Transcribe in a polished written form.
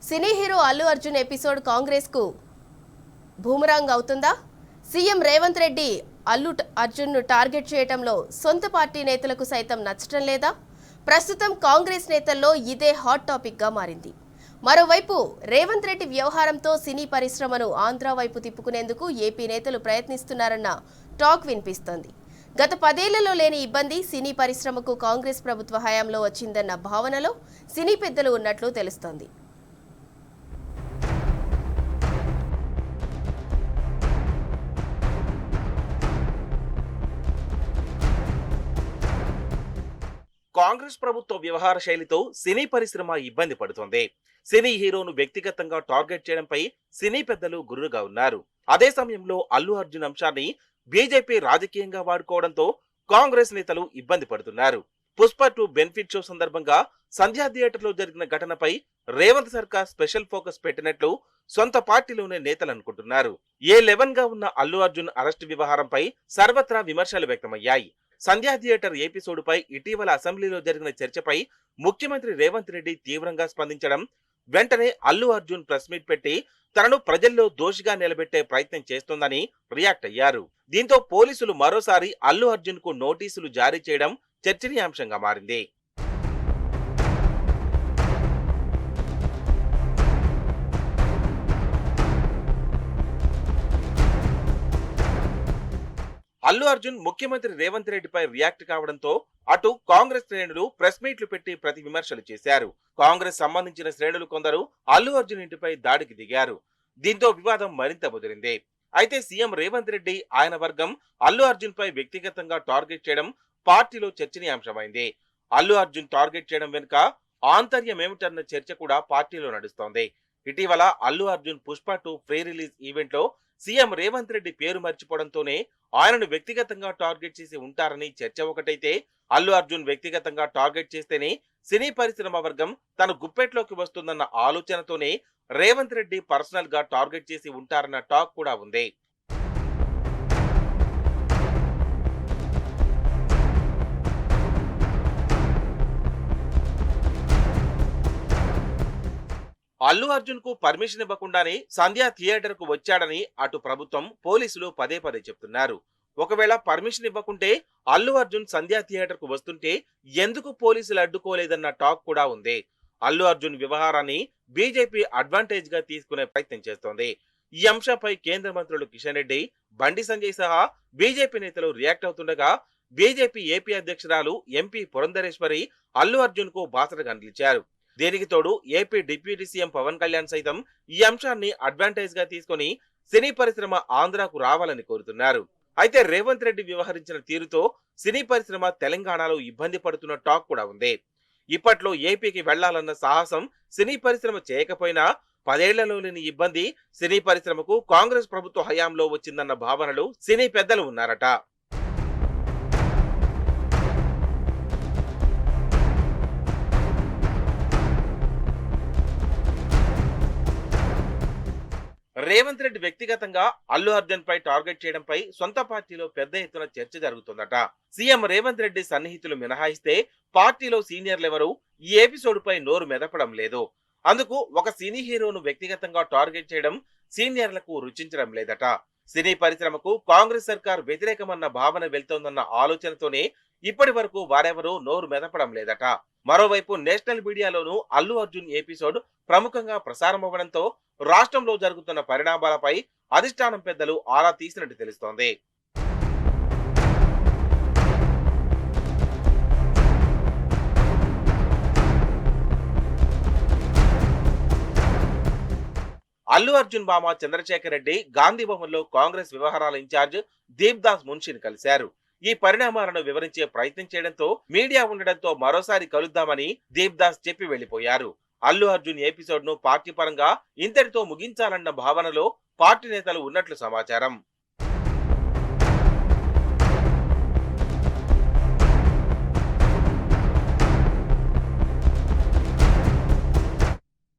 Cine hero Allu Arjun episode Congress కు boomerang అవుతుందా? CM Revanth Reddy Allu Arjun ను టార్గెట్ చేయడంలో సొంత పార్టీ నేతలకు సైతం నచ్చటం లేదా? ప్రస్తుతం కాంగ్రెస్ నేతల్లో ఇదే హాట్ టాపిక్ గా మారింది. మరోవైపు రేవంత్ రెడ్డి వ్యవహారంతో సినీ పరిశ్రమను ఆంధ్ర వైపు తిప్పుకునేందుకు ఏపీ నేతలు ప్రయత్నిస్తున్నారన్న టాక్ వినిపిస్తోంది. గత 10 ఏళ్లలో లేని ఇబ్బంది సినీ పరిశ్రమకు కాంగ్రెస్ ప్రభుత్వ హయాంలో వచ్చిందన్న భావనలో సినీ పెద్దలు ఉన్నట్లు తెలుస్తోంది. కాంగ్రెస్ ప్రభుత్వ వ్యవహార శైలితో సినీ పరిశ్రమ ఇబ్బంది పడుతోంది. సినీ హీరోను వ్యక్తిగతంగా టార్గెట్ చేయడంపై సినీ పెద్దలు గుర్రుగా ఉన్నారు. అదే సమయంలో అల్లు అర్జున్ అంశాన్ని బీజేపీ రాజకీయంగా వాడుకోవడంతో కాంగ్రెస్ నేతలు ఇబ్బంది పడుతున్నారు. పుష్ప 2 బెనిఫిట్ షో సందర్భంగా సంధ్యా థియేటర్లో జరిగిన ఘటనపై రేవంత్ సర్కార్ స్పెషల్ ఫోకస్ పెట్టినట్లు సొంత పార్టీలోనే నేతలు అనుకుంటున్నారు. A11 గా ఉన్న అల్లు అర్జున్ అరెస్టు వ్యవహారంపై సర్వత్రా విమర్శలు వ్యక్తమయ్యాయి. సంధ్యా థియేటర్ ఎపిసోడ్పై ఇటీవల అసెంబ్లీలో జరిగిన చర్చపై ముఖ్యమంత్రి రేవంత్ రెడ్డి తీవ్రంగా స్పందించడం, వెంటనే అల్లు అర్జున్ ప్రెస్ మీట్ పెట్టి తనను ప్రజల్లో దోషిగా నిలబెట్టే ప్రయత్నం చేస్తోందని రియాక్ట్ అయ్యారు. దీంతో పోలీసులు మరోసారి అల్లు అర్జున్ కు నోటీసులు జారీ చేయడం చర్చనీయాంశంగా మారింది. అల్లు అర్జున్ ముఖ్యమంత్రి రేవంత్ రెడ్డిపై రియాక్ట్ కావడంతో అటు కాంగ్రెస్ శ్రేణులు ప్రెస్ మీట్లు పెట్టి ప్రతి విమర్శలు చేశారు. కాంగ్రెస్ సంబంధించిన శ్రేణులు కొందరు అల్లు అర్జున్ ఇంటిపై దాడికి దిగారు. దీంతో వివాదం మరింత ముదిరింది. అయితే సీఎం రేవంత్ రెడ్డి ఆయన వర్గం అల్లు అర్జున్ పై వ్యక్తిగతంగా టార్గెట్ చేయడం పార్టీలో చర్చనీయాంశమైంది. అల్లు అర్జున్ టార్గెట్ చేయడం వెనుక ఆంతర్యమేమిటన్న చర్చ కూడా పార్టీలో నడుస్తోంది. ఇటీవల Allu Arjun Pushpa 2 pre release event లో సీఎం రేవంత్ రెడ్డి పేరు మర్చిపోవడంతోనే ఆయనను వ్యక్తిగతంగా టార్గెట్ చేసి ఉంటారని చర్చ ఒకటైతే, అల్లు అర్జున్ వ్యక్తిగతంగా టార్గెట్ చేస్తేనే సినీ పరిశ్రమ వర్గం తన గుప్పెట్లోకి వస్తుందన్న ఆలోచనతోనే రేవంత్ రెడ్డి పర్సనల్ గా టార్గెట్ చేసి ఉంటారన్న టాక్ కూడా ఉంది. అల్లు అర్జున్ కు పర్మిషన్ ఇవ్వకుండానే సంధ్యా థియేటర్ కు వచ్చాడని అటు ప్రభుత్వం, పోలీసులు పదే పదే చెప్తున్నారు. ఒకవేళ పర్మిషన్ ఇవ్వకుంటే అల్లు అర్జున్ సంధ్యా థియేటర్ కు వస్తుంటే ఎందుకు పోలీసులు అడ్డుకోలేదన్న టాక్ కూడా ఉంది. అల్లు అర్జున్ వ్యవహారాన్ని బీజేపీ అడ్వాంటేజ్ గా తీసుకునే ప్రయత్నం చేస్తోంది. ఈ అంశంపై కేంద్ర మంత్రులు కిషన్ రెడ్డి, బండి సంజయ్ సహా బీజేపీ నేతలు రియాక్ట్ అవుతుండగా, బీజేపీ ఏపీ అధ్యక్షురాలు ఎంపీ పురంధరేశ్వరి అల్లు అర్జున్ కు బాసటగా నిలిచారు. దీనికి తోడు AP deputy CM Pawan Kalyan సైతం ఈ అంశాన్ని అడ్వాంటేజ్ గా తీసుకుని సినీ పరిశ్రమ ఆంధ్రాకు రావాలని కోరుతున్నారు. అయితే రేవంత్ రెడ్డి వ్యవహరించిన తీరుతో సినీ పరిశ్రమ తెలంగాణలో ఇబ్బంది పడుతున్న టాక్ కూడా ఉంది. ఇప్పట్లో ఏపీకి వెళ్లాలన్న సాహసం సినీ పరిశ్రమ చేయకపోయినా 10 ఏళ్లలో లేని ఇబ్బంది సినీ పరిశ్రమకు కాంగ్రెస్ ప్రభుత్వ హయాంలో వచ్చిందన్న భావనలు సినీ పెద్దలు ఉన్నారట. రేవంత్ రెడ్డి వ్యక్తిగతంగా అల్లు అర్జున్ పై టార్గెట్ చేయడంపై సొంత పార్టీలో పెద్ద ఎత్తున చర్చ జరుగుతుందట. సీఎం రేవంత్ రెడ్డి సన్నిహితులు మినహాయిస్తే పార్టీలో సీనియర్లెవరూ ఈ ఎపిసోడ్ పై నోరు మెదపడం లేదు. అందుకు ఒక సినీ హీరోను వ్యక్తిగతంగా టార్గెట్ చేయడం సీనియర్లకు రుచించడం లేదట. సినీ పరిశ్రమకు కాంగ్రెస్ సర్కార్ వ్యతిరేకమన్న భావన వెళ్తోందన్న ఆలోచనతోనే ఇప్పటి వరకు వారెవరూ నోరు మెదపడం లేదట. మరోవైపు నేషనల్ మీడియాలోనూ అల్లు అర్జున్ ఎపిసోడ్ ప్రముఖంగా ప్రసారమవ్వడంతో రాష్ట్రంలో జరుగుతున్న పరిణామాలపై అధిష్టానం పెద్దలు ఆరా తీసినట్టు తెలుస్తోంది. అల్లు అర్జున్ బామ చంద్రశేఖర్ రెడ్డి గాంధీ భవన్ లో కాంగ్రెస్ వ్యవహారాల ఇన్ఛార్జ్ దీప్ దాస్ మున్షిని కలిశారు. ఈ పరిణామాలను వివరించే ప్రయత్నం చేయడంతో మీడియా ఉండడంతో మరోసారి కలుద్దామని దీప్ దాస్ చెప్పి వెళ్లిపోయారు. అల్లు అర్జున్ ఎపిసోడ్ ను పార్టీ పరంగా ఇంతటితో ముగించాలన్న భావనలో పార్టీ నేతలు ఉన్నట్లు సమాచారం.